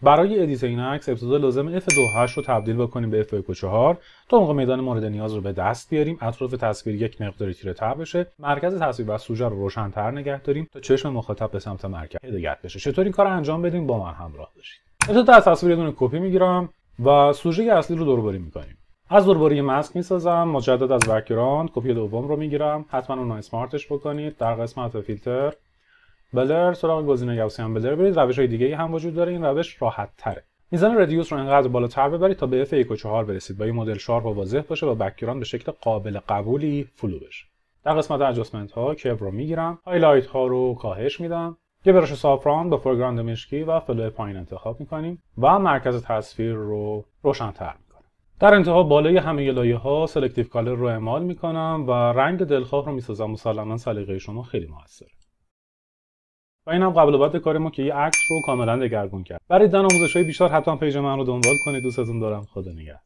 برای ادیت این عکس ابتدا لازم F28 رو تبدیل بکنیم به F1.4 تا موقع میدان مورد نیاز رو به دست بیاریم، اطراف تصویر یک مقداری تیره تر بشه، مرکز تصویر و سوژه رو روشن‌تر نگه داریم تا چشم مخاطب به سمت مرکز هدایت بشه. چطور این کارو انجام بدیم؟ با من همراه باشید. ابتدا از تصویر یه دونه کپی میگیرم و سوژه اصلی رو دوربری می‌کنیم. از دوربری ماسک میسازم، مجدد از بک‌گراند کپی دوم رو میگیرم، حتما اون اسمارتش بکنید. در قسمت فیلتر بلر سراغ گزینه گاوسیان بلر برید. روش‌های دیگه‌ای هم وجود داره، این روش راحت‌تره. میزان ردیوس رو انقدر بالاتر ببرید تا به F1.4 برسید و این مدل شارپ و واضح باشه و بک‌گراند به شکل قابل قبولی فلو بشه. در قسمت ادجاستمنت ها کرو رو میگیرم، هایلایت ها رو کاهش میدم، یه برش سافران با فورگراند مشکی و فلو پایین انتخاب میکنیم و مرکز تصویر رو روشن‌تر میکنیم. در انتها بالای همه لایه ها سلکتیو کالر رو اعمال میکنم و رنگ دلخواه رو میسازم. مسلماً سلیقه شما خیلی موثره. و اینم قبل و بعد کار ما که یه عکس رو کاملا دگرگون کرد. برای دیدن آموزش‌های بیشتر حتما پیج من رو دنبال کنید. دوستتون دارم. خدا نگهدار.